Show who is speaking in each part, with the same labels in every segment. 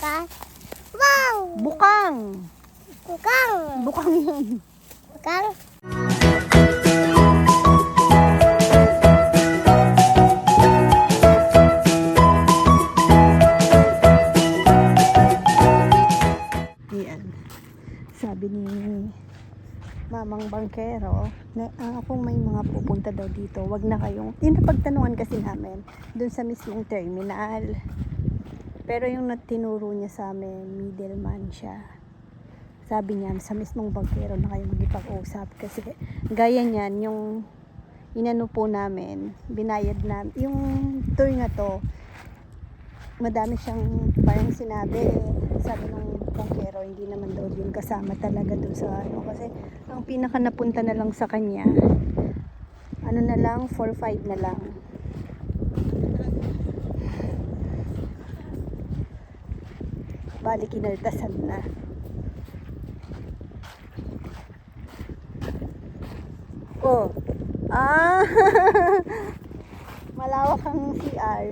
Speaker 1: Bukang. Wow!
Speaker 2: Bukang.
Speaker 1: Bukang.
Speaker 2: Bukang yun.
Speaker 1: Bukang.
Speaker 2: Yan. Sabi ni Mamang Bangkero na kung may mga pupunta daw dito, wag na kayong, tinapagtanungan kasi namin dun sa mismong terminal. Pero yung tinuro niya sa amin, middleman siya. Sabi niya, sa mismong Bangkero na kayo magipag-usap kasi gaya niyan, yung inano po namin, binayad na, yung tour na to, madami siyang parang sinabi, sabi ng Bangkero, hindi naman daw yun kasama talaga doon sa ano, kasi ang pinaka napunta na lang sa kanya, ano na lang, 4-5 na lang. Bali kinaltasan na. Oh. Ah. Malawak ang CR.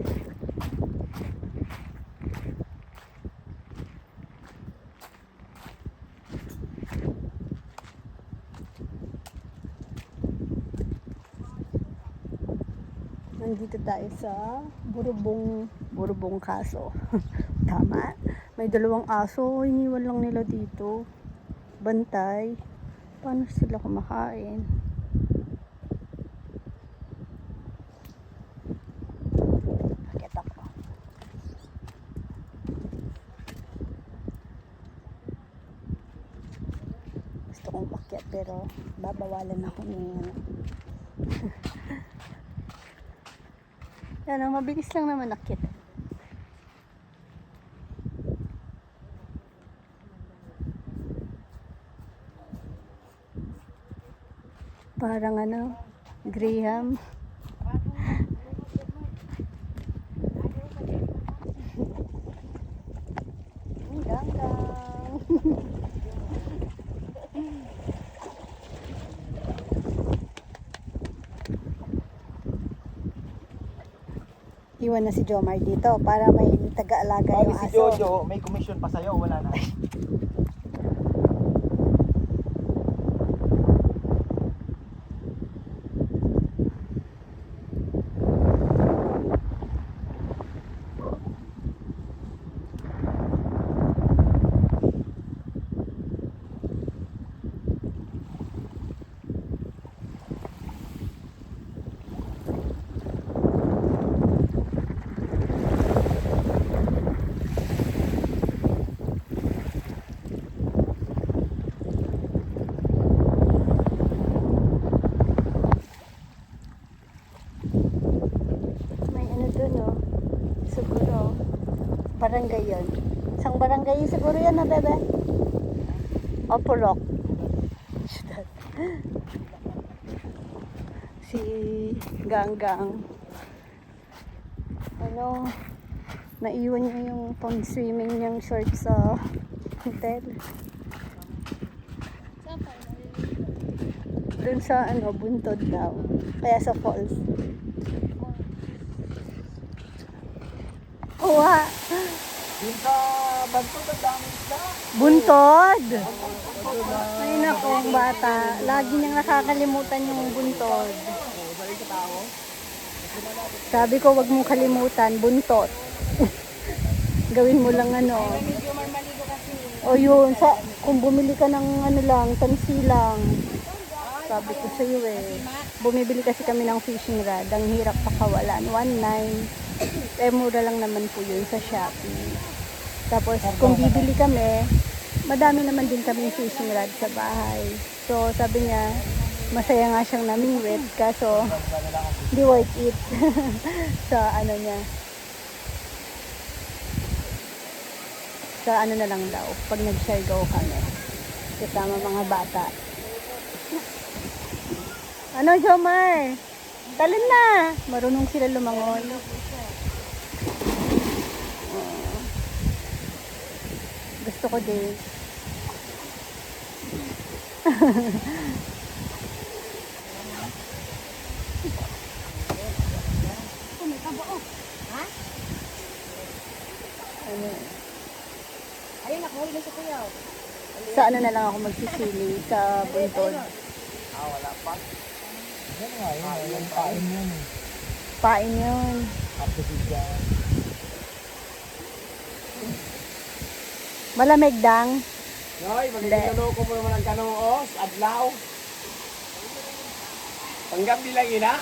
Speaker 2: Nandito tayo sa Burubong Kaso. Tama. May dalawang aso, iniwan lang nila dito. Bantay. Paano sila kumakain? Bakit ako? Gusto kong makyat pero babawalan ako ng ano. Yan, mabilis lang naman akyat. Parang ano, Graham. Ganggang. Iwan na si Jomar dito para may taga-alaga yung
Speaker 3: si
Speaker 2: aso.
Speaker 3: Jojo, may commission pa sa'yo, wala na.
Speaker 2: May ano dun, oh. Siguro, barangay yun. Isang barangay siguro yan, na bebe? O Purok. Si Ganggang. Ano, naiwan niya yung pang swimming niyang short sa hotel. Dun sa ano, Buntod daw. Kaya sa falls. Uwa.
Speaker 3: Yung sa Bantog, ang dami isda.
Speaker 2: Buntod. Ay nako, ang bata. Lagi niyang nakakalimutan yung buntod. Sabi ko, wag mong kalimutan, buntot. Gawin mo lang ano. O yun, kung bumili ka ng ano lang, tansi lang. Sabi ko sa iyo bumibili kasi kami ng fishing rod. Ang hirap pakawalan. 1.9. Mura lang naman po yun sa Shopee. Tapos, kung bibili kami, madami naman din kami fishing rod sa bahay. So, sabi niya, masaya nga siyang namingwit. Kaso, hindi worth it. Sa ano niya. Sa ano na lang daw. Pag nag-share go kami. Kasama mga bata. Ano, Jomar? Talon na. Marunong sila lumangoy. Gusto ko din. Ano? Sa ano na lang ako magsisili sa buntod.
Speaker 3: Wala pa. Yan nga, yung pain yun eh.
Speaker 2: Pain yun.
Speaker 3: After dyan.
Speaker 2: Malamig dang.
Speaker 3: Yoy, maglilolo ko mo naman ang kanoos, adlaw. Panggap bilang ina.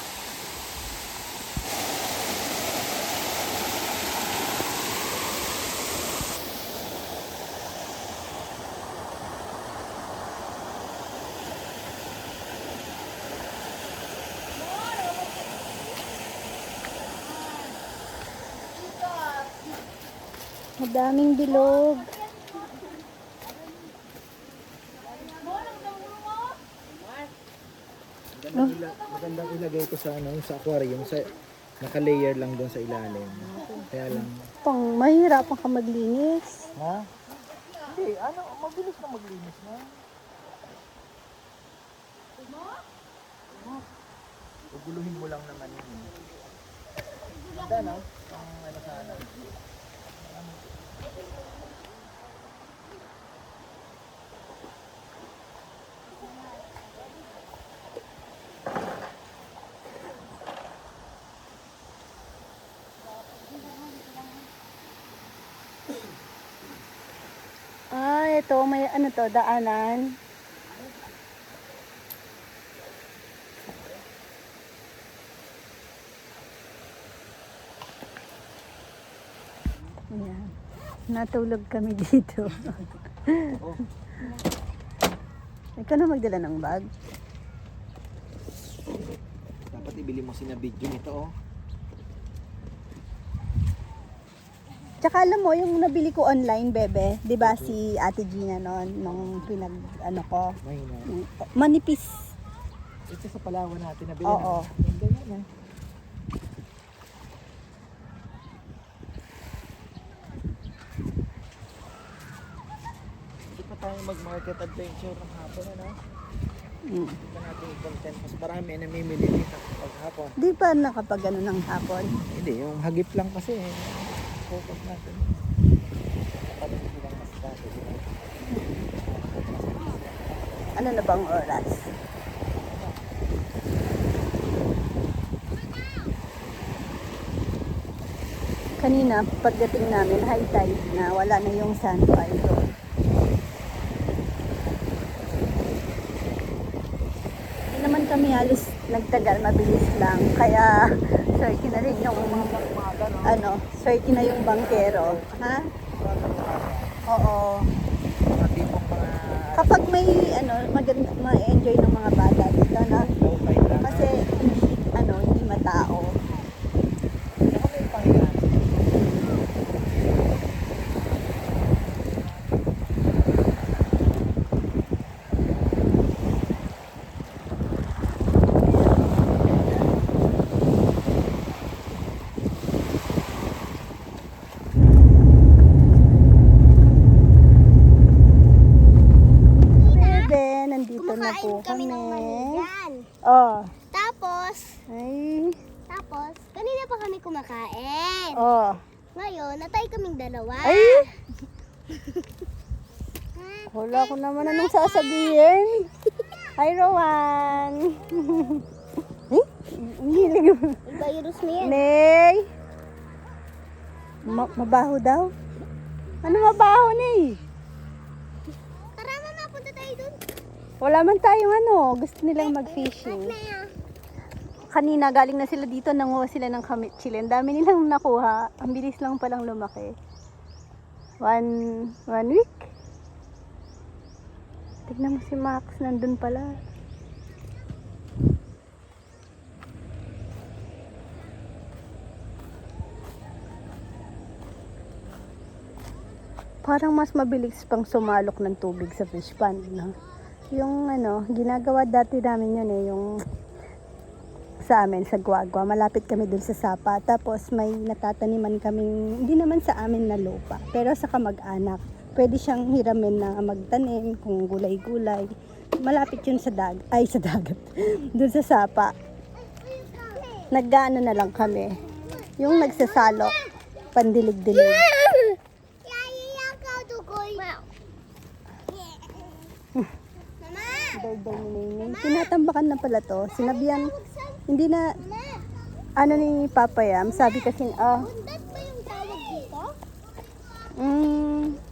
Speaker 2: Madaming bilog.
Speaker 3: Magandang ilagay ko sa ano, sa aquarium, sa naka-layer lang doon sa ilalim. Kaya lang.
Speaker 2: Pang mahirapan ka maglinis.
Speaker 3: Ha? Hindi, ano, mabilis na maglinis na. Guguluhin mo lang naman yun. Ganda no? Ang ano sana.
Speaker 2: Ito, may ano to, daanan. Ayan. Natulog kami dito. Ikaw na magdala ng bag.
Speaker 3: Dapat ibili mo sinabidyo nito oh.
Speaker 2: Tsaka alam mo, yung nabili ko online, bebe, di ba si Ate Gina noon, nung pinag, ano ko,
Speaker 3: Mahina.
Speaker 2: manipis.
Speaker 3: Ito sa Palawan natin nabili
Speaker 2: Oo.
Speaker 3: na. Ganda yan eh. Hindi pa tayo mag-market adventure ng hapon ano?
Speaker 2: Mm.
Speaker 3: Hindi pa natin i-content. Mas marami na namimili dito pag hapon.
Speaker 2: Di pa nakapag ano ng hapon.
Speaker 3: Hindi, yung hagip lang kasi eh. Focus natin. Kapag hindi lang mas dati.
Speaker 2: Ano na bang oras? Kanina, pagdating namin, high tide na, wala na yung sandbar doon. Hindi naman kami halos nagtagal, mabilis lang. Kaya, swerte na rin yung, ano, swerte na yung bangkero. Ha? Oo.
Speaker 3: Mga tipong mga
Speaker 2: Kapag may, ano, maganda, ma-enjoy ng mga bata dito, na.
Speaker 3: low tide lang.
Speaker 2: Kasi, hindi, ano, hindi matao.
Speaker 3: Ako may pahinga.
Speaker 2: Bebe, nandito na
Speaker 1: Kumakain
Speaker 2: po
Speaker 1: kami
Speaker 2: kami.
Speaker 1: ng manyan.
Speaker 2: Oh,
Speaker 1: Tapos,
Speaker 2: ay,
Speaker 1: kanina pa kami kumakain.
Speaker 2: oh,
Speaker 1: Ngayon, natay kaming dalawa.
Speaker 2: ay, wala ko naman anong sasabihin. Hi, Rowan. Eh, hilig mo.
Speaker 1: Virus na yan.
Speaker 2: Ney, mabaho daw. Ano mabaho, Ney?
Speaker 1: Tara na, punta tayo dun.
Speaker 2: Wala man tayong ano, gusto nilang mag-fishing. Kanina galing na sila dito, nanguha sila ng kamitchili. Ang dami nilang nakuha. Ang bilis lang palang lumaki. One week. Tignan mo si Max, nandun pala. Parang mas mabilis pang sumalok ng tubig sa fish pond, no? Yung ano, ginagawa dati namin yun eh, yung sa amin, sa Guagua. Malapit kami dun sa Sapa. Tapos may natataniman kaming, hindi naman sa amin na lupa, pero sa kamag-anak. Pwede siyang hiramin na magtanim, kung gulay-gulay. Malapit yun sa sa dagat. Dun sa Sapa. Nag-ano na lang kami. Yung nagsasalok, pandilig-dilig. daw ni Nene. Tinatambakan na pala to. Sinabihan, hindi na, ano ni Papa Yam, sabi kasi,
Speaker 1: Bundat ba yung tawag dito?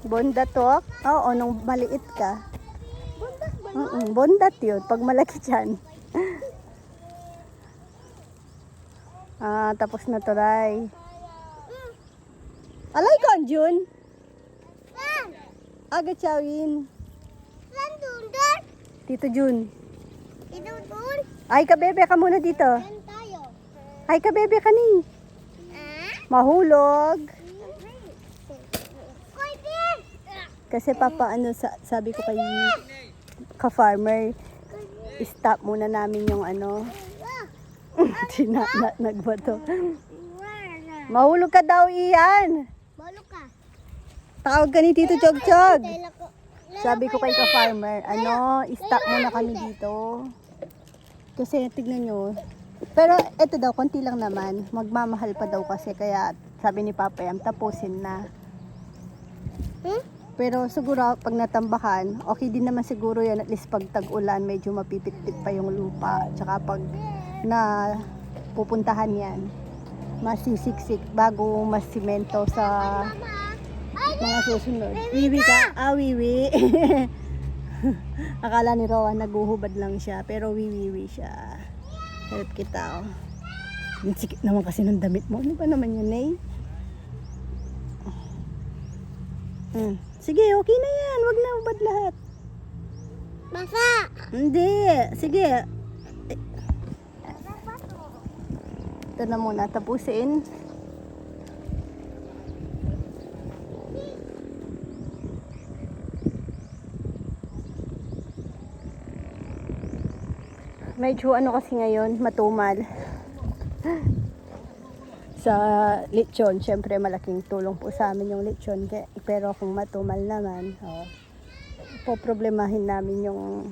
Speaker 2: bondat to? Oo, nung maliit ka.
Speaker 1: Bundat ba?
Speaker 2: Bondat yun, pag malaki dyan. Tapos na turay. Alay ko, Jun.
Speaker 1: Saan?
Speaker 2: Aga chawin.
Speaker 1: Saan dundot?
Speaker 2: Tito Jun.
Speaker 1: Idudun?
Speaker 2: Ay ka bebe ka muna dito.
Speaker 1: Saan tayo?
Speaker 2: Ay ka bebe ka ni. Mahulog.
Speaker 1: Koy, din!
Speaker 2: Kasi papa sabi ko kay ka-farmer, stop muna namin yung ano. Nagbato. Mahulog ka daw iyan.
Speaker 1: Malo ka.
Speaker 2: Tawag ka ni Tito Chog Chog. Sabi ko kay ka-farmer, stop muna kami dito. Kasi tignan nyo. Pero eto daw, konti lang naman. Magmamahal pa daw kasi. Kaya sabi ni Papa Yam, tapusin na. Pero siguro pag natambakan, okay din naman siguro yan. At least pag tag-ulan, medyo mapipit-pit pa yung lupa. Tsaka pag na pupuntahan yan, masisiksik bago masimento sa mga susunod. Wiwi ka? Wiwi. Akala ni Rowan naguhubad lang siya, pero wiwi siya. Help kita, Yung sikip naman kasi ng damit mo. Ano ba naman yun, eh? Sige, okay na yan. Wag na ubad lahat.
Speaker 1: Basa!
Speaker 2: Hindi. Sige. Ito na muna. Tapusin. Medyo ano kasi ngayon, matumal. Sa lechon, syempre malaking tulong po sa amin yung lechon. Pero kung matumal naman, poproblemahin namin yung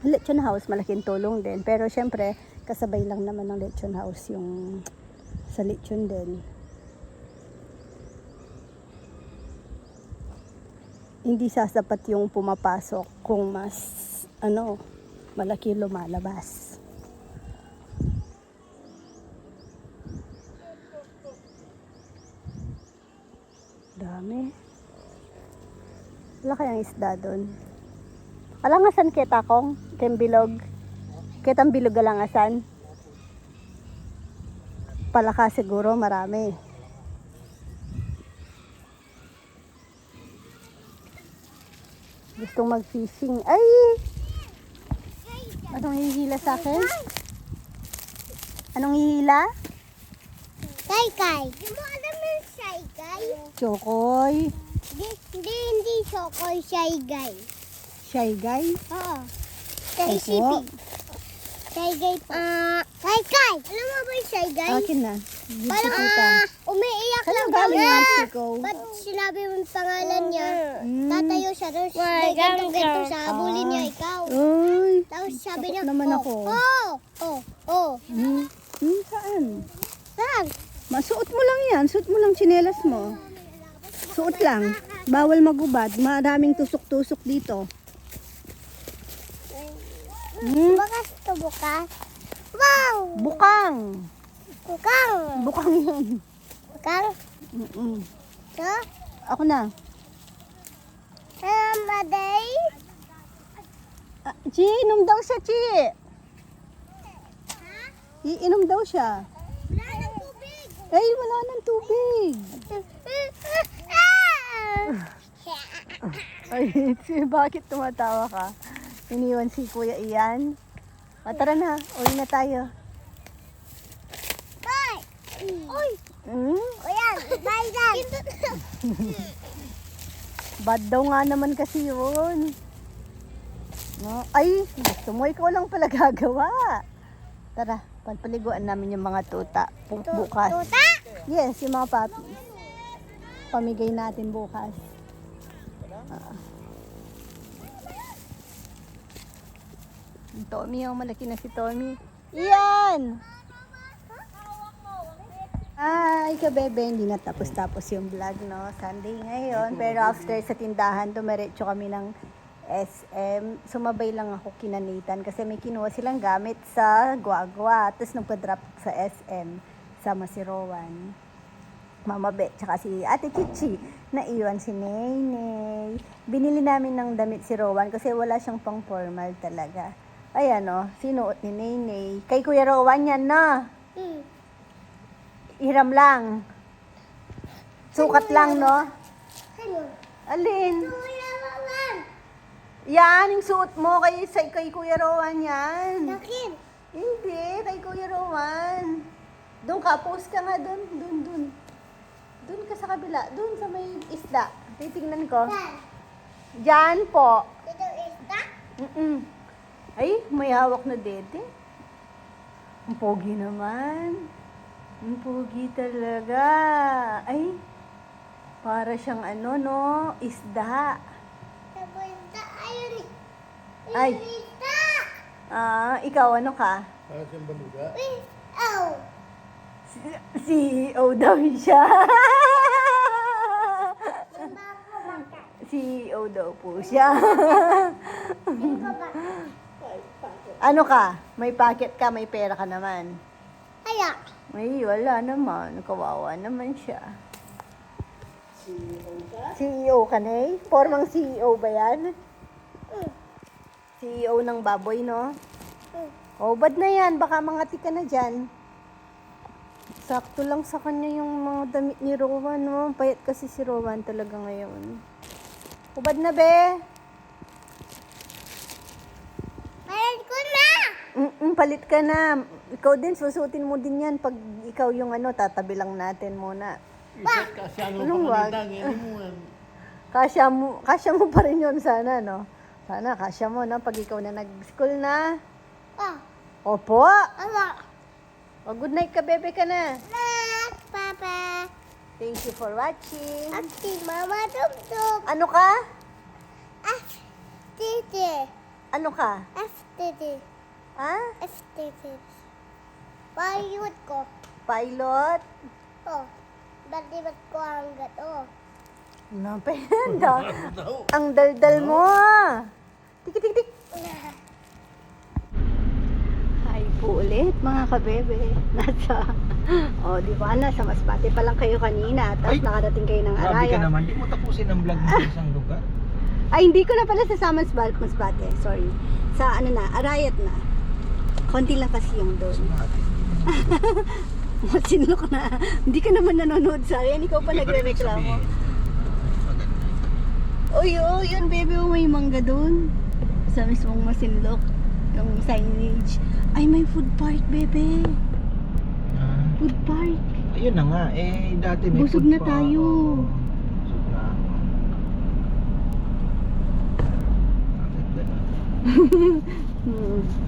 Speaker 2: lechon house, malaking tulong din. Pero syempre, kasabay lang naman ng lechon house yung sa lechon din. Hindi sasapat yung pumapasok kung mas malaki lumalabas. Dami. Wala kayang isda doon. Alangasan kita kong, tembilog. Kitang bilog alangasan. Palaka siguro marami. Gustong mag-fishing. Ay! Anong hihila sa akin? Anong hihila?
Speaker 1: Saykay. Hindi mo alam yung saykay?
Speaker 2: Chokoy.
Speaker 1: Hindi sokoy saygay.
Speaker 2: Shy guy.
Speaker 1: Oo.
Speaker 2: Ay po.
Speaker 1: Shipping. Saygay po. Saykay. Alam mo ba yung saygay?
Speaker 2: Akin na.
Speaker 1: Parang
Speaker 2: Kita.
Speaker 1: umiiyak
Speaker 2: Saan
Speaker 1: lang
Speaker 2: ang galing
Speaker 1: kami.
Speaker 2: yung Mexico?
Speaker 1: Ba't sinabi mo yung pangalan niya? Tatayo siya. Tapos ganto sa habulin niya ikaw.
Speaker 2: Uy.
Speaker 1: Tapos sabi niya,
Speaker 2: naman ako. Saan?
Speaker 1: Saan?
Speaker 2: Masuot mo lang yan. Suot mo lang tsinelas mo. Suot lang. Bawal magubad. Maraming tusok-tusok dito.
Speaker 1: Bukas to bukas. Wow!
Speaker 2: Bukang.
Speaker 1: Bukang.
Speaker 2: Bukang yan.
Speaker 1: Bukang. So,
Speaker 2: Ako na.
Speaker 1: Maday.
Speaker 2: Chi, inom daw siya, Chi. Iinom daw siya.
Speaker 1: Wala ng tubig.
Speaker 2: Ay, wala nang tubig. Ay, bakit tumatawa ka? Iniwan si Kuya Ian. Tara na, uwi na tayo.
Speaker 1: Bye! Uy! Ayan, bye dan.
Speaker 2: Bad daw nga naman kasi yun. No? Ay, gusto mo, ikaw lang pala gagawa. Tara, paliguan namin yung mga tuta bukas.
Speaker 1: Tuta?
Speaker 2: Yes, yung mga puppies. Pamigay natin bukas. Tommy, malaki na si Tommy. Iyan! Ay, kabebe, hindi na tapos-tapos yung vlog, no? Sunday ngayon. Pero after sa tindahan, dumiretso kami ng SM. Sumabay lang ako kina Nathan kasi may kinuha silang gamit sa Guagua. Tapos nagpa-drop sa SM. Sama si Rowan, Mama Bet, tsaka si Ate Chichi. Naiwan si Nenay. Binili namin ng damit si Rowan kasi wala siyang pang formal talaga. Ayan o, sinuot ni Nenay. Kay Kuya Rowan yan na. Hiram lang. Sukat lang, no?
Speaker 1: Ano?
Speaker 2: Alin?
Speaker 1: Kuya Rowan!
Speaker 2: Yan, yung suot mo kay Kuya Rowan yan.
Speaker 1: Sakin!
Speaker 2: Hindi, kay Kuya Rowan. Doon ka, post ka nga doon. Doon ka sa kabila. Doon sa may isda. Titingnan ko.
Speaker 1: Saan?
Speaker 2: Diyan po.
Speaker 1: Ito isda?
Speaker 2: Ay, may hawak na dede. Ang pogi naman. Ang pogi talaga. Ay, para siyang ano, no? Isda.
Speaker 1: Tapos isda, ayun eh.
Speaker 2: Ay.
Speaker 1: Yung isda!
Speaker 2: Ikaw ano ka?
Speaker 3: Para siyang baluga.
Speaker 1: Oh!
Speaker 2: CEO daw siya.
Speaker 1: Yung bako baka.
Speaker 2: CEO daw po siya.
Speaker 1: Yung baka.
Speaker 2: Ano ka? May packet ka, may pera ka naman.
Speaker 1: Aya!
Speaker 2: Ay, wala naman. Kawawa naman siya. CEO ka na eh? Formang CEO ba yan? CEO ng baboy, no? O, bad na yan. Baka mangati ka na dyan. Sakto lang sa kanya yung mga damit ni Rowan, no? Payat kasi si Rowan talaga ngayon. Ubad na, be?
Speaker 1: Palit ko na!
Speaker 2: Palit ka na. Ikaw din, susutin mo din yan. Pag ikaw yung ano, tatabi lang natin muna. Anong wag? Kasya mo pa rin yun sana, no? Sana, kasya mo, no? Pag ikaw na nag-school na.
Speaker 1: Ah!
Speaker 2: Opo!
Speaker 1: Ala!
Speaker 2: O, good night ka, bebe ka na.
Speaker 1: Mat! Papa!
Speaker 2: Thank you for watching.
Speaker 1: At si Mama Dugdug!
Speaker 2: Ano ka?
Speaker 1: FTT!
Speaker 2: Ano ka?
Speaker 1: FTT!
Speaker 2: Ha?
Speaker 1: FTT! Payot ko!
Speaker 2: Pilot?
Speaker 1: Oh! Ba't ko hanggat oh?
Speaker 2: Napenda. Ang daldal mo. Tik, tik, tik. Hi po ulit mga kabebe. Di ba? Nasa Masbate pa lang kayo kanina. Tapos nakarating kayo ng
Speaker 3: Grabe ka
Speaker 2: Araya.
Speaker 3: naman. Di mo tapusin ang vlog mo sa isang lugar.
Speaker 2: Ay, hindi ko na pala sa Masbate. Sorry. Sa ano na, Arayat na. Konti lang kasi yung doon. Masinlok na. Hindi ka naman nanonood sa akin. Ikaw pa nagre-reklamo. Uy, yun, baby. May mangga doon. Sa mismong Masinlok. Yung signage. Ay, may food park, bebe. Food park.
Speaker 3: Ayun na nga. Dati may
Speaker 2: Busog
Speaker 3: food
Speaker 2: na
Speaker 3: pa.
Speaker 2: tayo.
Speaker 3: Busog na ako.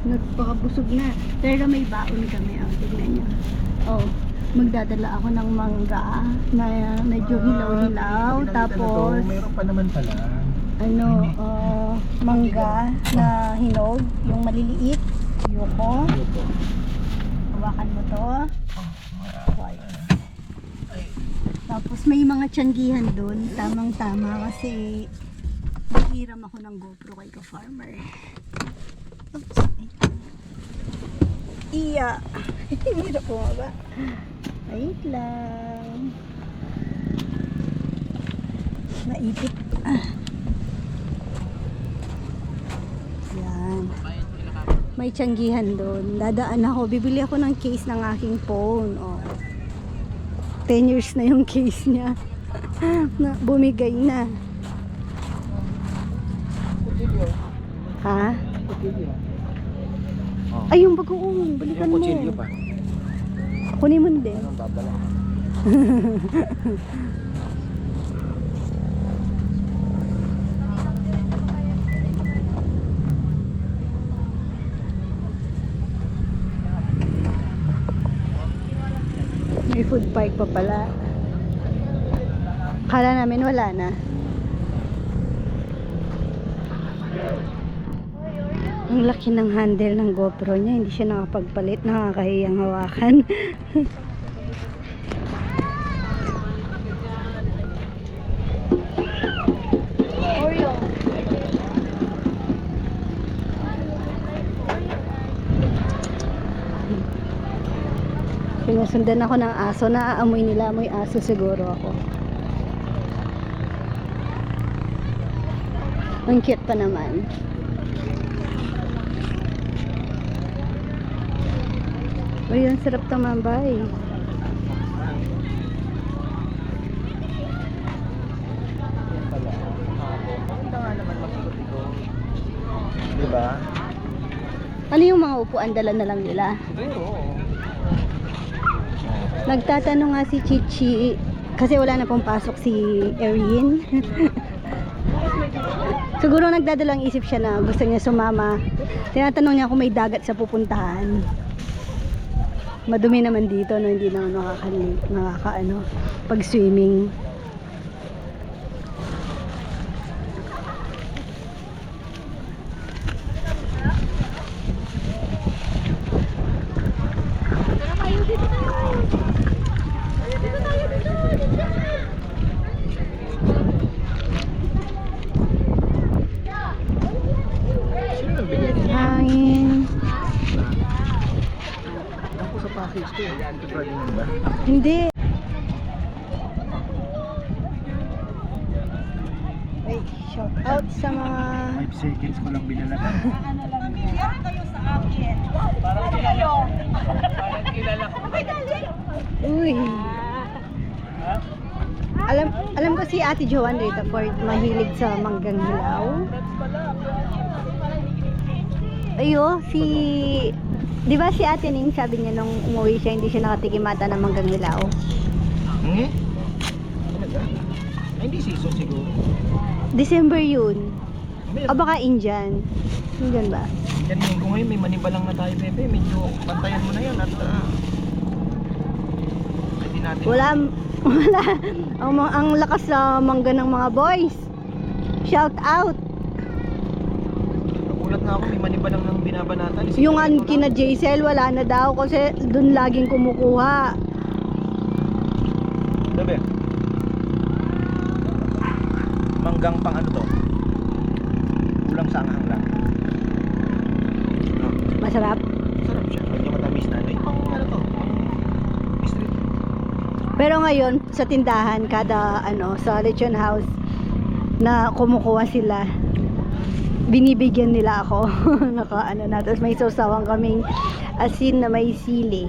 Speaker 2: Nagpakabusog na. Pero may baon kami. Tignan nyo. Magdadala ako ng mangga na medyo hilaw-hilaw. Tapos,
Speaker 3: Mayroon pa naman pala.
Speaker 2: mangga na hinog. Yung maliliit. Yuko.
Speaker 3: Ito.
Speaker 2: Hawakan mo to. Tapos may mga tiyanggihan doon. Tamang-tama kasi naghiram ako ng GoPro kay ka-farmer. Oops. Iya. Hirap po ba? Wait lang. Naipit. Yan. May tiyanggihan doon. Dadaan ako. Bibili ako ng case ng aking phone. 10 years na yung case niya. Na, bumigay na.
Speaker 3: Kutsilyo.
Speaker 2: Ha?
Speaker 3: Kutsilyo.
Speaker 2: Ay, yung bagoong. Balikan mo.
Speaker 3: Yung kutsilyo pa.
Speaker 2: Kunin mo din.
Speaker 3: Anong babala?
Speaker 2: May food park pa pala. Kala namin wala na. Ang laki ng handle ng GoPro niya. Hindi siya nakapagpalit. Nakakahiyang hawakan. Sinusundan ako ng aso. Naaamoy nila. Amoy aso siguro ako. Ang cute pa naman. Uy, ang sarap tumambay.
Speaker 3: Maganda nga naman mag-ikot-ikot. Diba?
Speaker 2: Ano yung mga upuan, dala na lang nila?
Speaker 3: Siguro.
Speaker 2: Nagtatanong nga si Chichi kasi wala na pong pasok si Erin. Siguro nagdadalang isip siya na gusto niya sumama. Tinatanong niya kung may dagat sa pupuntahan. Madumi naman dito, no? Hindi naman nakakaano pag swimming.
Speaker 3: Sino nagbigay?
Speaker 2: Hangin.
Speaker 3: Ako sa package ko eh. Anti-fraudulent ba?
Speaker 2: Hindi. Ay, shout out sa mga
Speaker 3: 5 seconds ko lang binala.
Speaker 2: uy. Alam ko si Ate Joanne Rita Ford mahilig sa manggang hilaw. Ayo, di ba si Ate Ning sabi niya nung umuwi siya hindi siya nakatikim ata ng manggang hilaw.
Speaker 3: Hmm? Talaga? Ay, hindi season siguro.
Speaker 2: December yun.
Speaker 3: Meron.
Speaker 2: O baka Indian. Indian ba?
Speaker 3: Yan linggo ngayon, may manibalang na tayo, Pepe. Medyo bantayan mo na yun at pwede natin.
Speaker 2: Wala. Ang lakas sa mangga ng mga boys. Shout out.
Speaker 3: Nagulat nga ako, may manibalang ng binabanatan.
Speaker 2: Yung kina Jaisel wala na daw kasi dun laging kumukuha.
Speaker 3: Dabi. Manggang pang ano to? Kulang sa anghang lang.
Speaker 2: Masarap.
Speaker 3: Sarap siya. Medyo matamis na. Ay, pang ano to? Pang street.
Speaker 2: Pero ngayon sa tindahan kada sa lechon house na kumukuha sila, binibigyan nila ako. Tapos may sausawan kaming asin na may sili.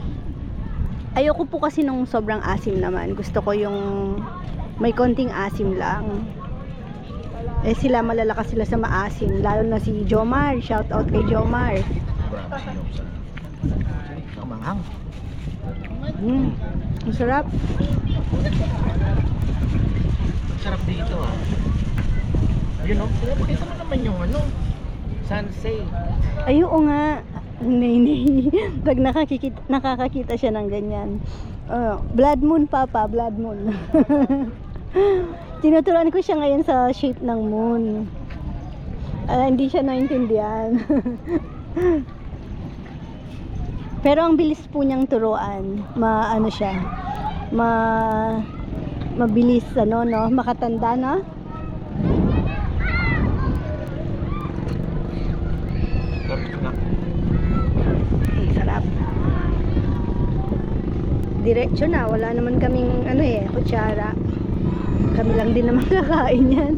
Speaker 2: Ayoko po kasi nung sobrang asim naman. Gusto ko yung may konting asim lang. Eh sila malalakas sila sa maasim, lalo na si Jomar. Shout out kay Jomar.
Speaker 3: Grabe siya. Kamanghang.
Speaker 2: Masarap.
Speaker 3: Sarap dito. Ayun o. Pinapakita mo naman yung Sansei.
Speaker 2: Ay, oo nga. Pag nakakakita siya ng ganyan. Blood moon, Papa. Blood moon. Tinuturuan ko siya ngayon sa shape ng moon. Hindi siya naintindihan. Pero ang bilis po niyang turuan. Mabilis, makatanda, no? Sarap. Diretso na, wala naman kaming kutsara. Kami lang din naman kakain yan.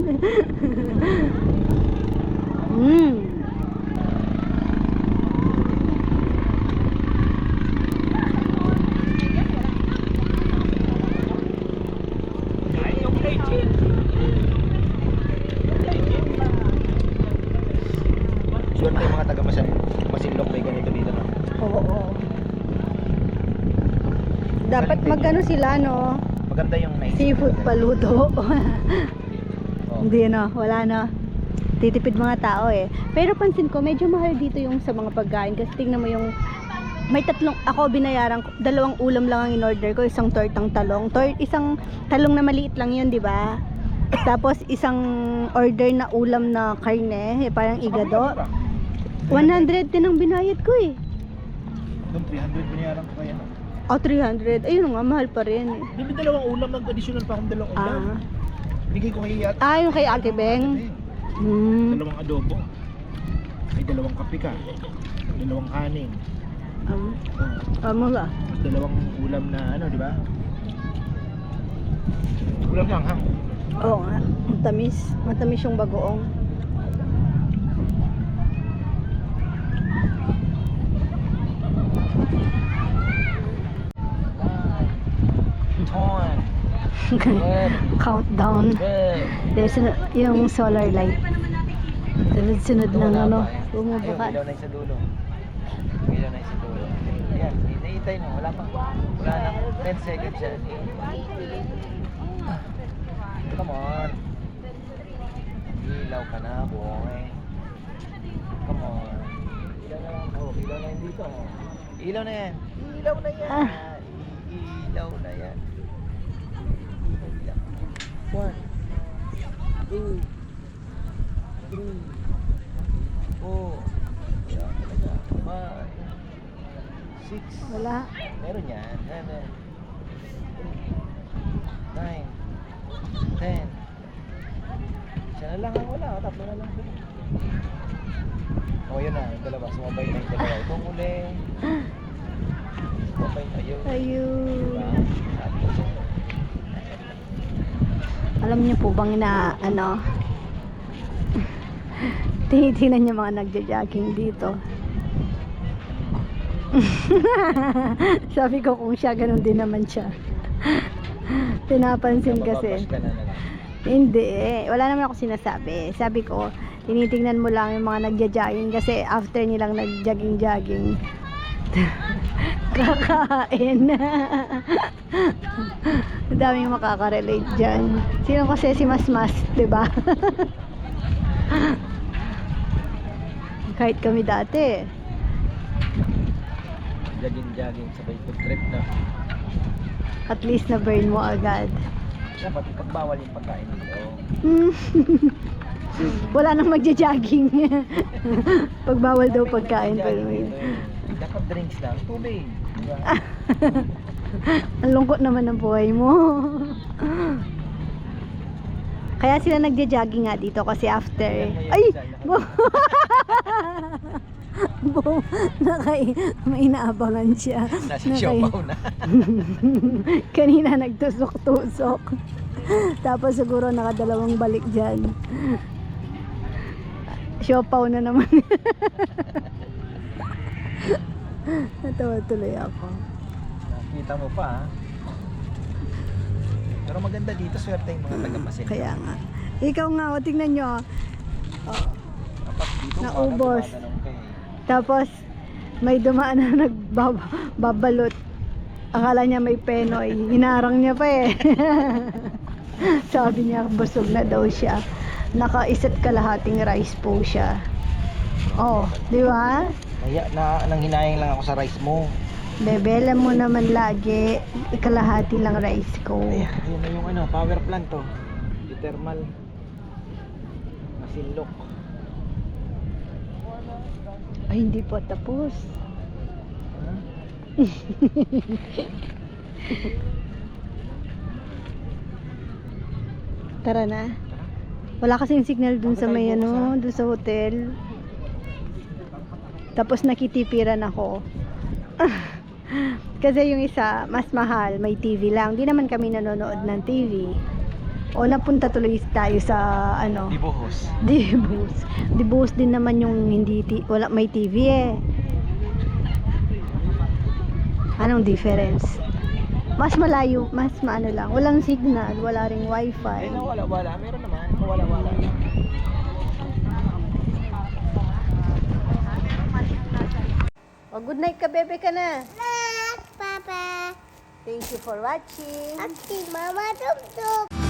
Speaker 3: Sure na yung mga taga Masinlok may ganito dito, no?
Speaker 2: Oo. Dapat magano sila, no?
Speaker 3: Maganda yung nice.
Speaker 2: Seafood paluto.
Speaker 3: Oh.
Speaker 2: Hindi, no? Wala, no? Titipid mga tao eh. Pero pansin ko, medyo mahal dito yung sa mga pagkain. Kasi tingnan mo yung may ako binayaran ko, 2 ulam lang ang in-order ko, isang tortang talong. Isang talong na maliit lang yun, di ba? Tapos isang order na ulam na karne, parang igado. 100 din ang binayad ko eh.
Speaker 3: Doon 300 binayaran ko kaya.
Speaker 2: 300. Ayun nga, mahal pa rin.
Speaker 3: Di ba 2 ulam, nag-additional pa akong 2 ulam. Bigay ko kay Ate.
Speaker 2: Yung kay Ate Beng.
Speaker 3: 2 adobo. May 2 kape ka. 2 kanin.
Speaker 2: Tama ba?
Speaker 3: Tapos dalawang ulam na ano, di ba? Ulam hanghang.
Speaker 2: Oo nga. Matamis. Matamis yung bagoong.
Speaker 3: On. Good.
Speaker 2: Countdown.
Speaker 3: Good.
Speaker 2: There's yung solar light. Sunod-sunod ng ano.
Speaker 3: Ayun,
Speaker 2: Bumubuka.
Speaker 3: ilaw na yung sa dulo. Ilaw na yung sa dulo. Yan, hinihintay mo. Wala pang, wala nang 10 seconds yan. Come on. Ilaw ka na, boy. Come on. Ilaw na lang. Oh, ilaw na yan dito. Ilaw na yan. Ilaw na yan.
Speaker 2: Ah.
Speaker 3: Ilaw na yan. Ilaw. 1, 2, 3, 4, 5, 6.
Speaker 2: Wala.
Speaker 3: Meron yan. 7, 8, 9, 10. Siya na lang ang wala. Tatlo na lang. Oh, yun na. Yung dalawa. Sumabay na yung dalawa. Itong uli. Sumabay na yun.
Speaker 2: Ayun.
Speaker 3: Diba? Tatlo.
Speaker 2: Alam niyo po bang na ano? Tinitingnan niyo mga nagja-jogging dito. Sabi ko kung siya, ganun din naman siya. Pinapansin kasi.
Speaker 3: Mababash ka na lang.
Speaker 2: Hindi wala naman ako sinasabi. Sabi ko, tinitingnan mo lang yung mga nagja-jogging kasi after nilang nag-jogging-jogging, kakain. Ang daming makaka-relate dyan. Sino kasi si Masmas, diba? Kahit kami dati.
Speaker 3: Jogging-jogging sabay food trip na.
Speaker 2: At least na burn mo agad.
Speaker 3: Dapat pagbawal yung pagkain dito.
Speaker 2: Wala nang magja-jogging. Pagbawal daw pagkain. Pero
Speaker 3: Dapat drinks lang. Tubig. Diba?
Speaker 2: ang lungkot naman ng buhay mo. Kaya sila nagja-jogging nga dito kasi after. Ay! May inaabangan siya.
Speaker 3: Nasa siopaw na.
Speaker 2: Kanina nagtusok-tusok. Tapos siguro nakadalawang balik dyan. Siopaw na naman. Natawa tuloy ako.
Speaker 3: Nakita mo pa ha. Pero maganda dito, swerte yung mga taga-Pasin.
Speaker 2: Kaya nga. Ikaw nga, o tingnan nyo.
Speaker 3: Tapos dito,
Speaker 2: Naubos.
Speaker 3: gumagano'n ka eh.
Speaker 2: Tapos may dumaan na nagbabalot. Akala niya may penoy. Hinarang niya pa eh. Sabi niya busog na daw siya. Naka-isa't kalahating rice po siya. Oh, di ba?
Speaker 3: Nang hinayang lang ako sa rice mo.
Speaker 2: Bebela mo naman lagi. Ikalahati lang rice ko.
Speaker 3: Ay, yun na yung ano, power plant to. Thermal. Masinlok.
Speaker 2: Ay, hindi pa tapos.
Speaker 3: Huh?
Speaker 2: Tara na. Wala kasing signal dun sa may ano, dun sa hotel. Tapos nakitipiran ako. Kasi yung isa, mas mahal, may TV lang. Di naman kami nanonood ng TV. O napunta tuloy tayo sa ano,
Speaker 3: Dibuhos.
Speaker 2: Dibus. Dibus din naman yung hindi wala may TV eh. Anong difference? Mas malayo, mas maano lang. Walang signal, wala ring wifi.
Speaker 3: Ay, wala. Meron naman. Wala.
Speaker 2: O, good night ka, bebe ka na.
Speaker 1: Papa.
Speaker 2: Thank you for watching.
Speaker 1: Aki, Mama Tum Tum.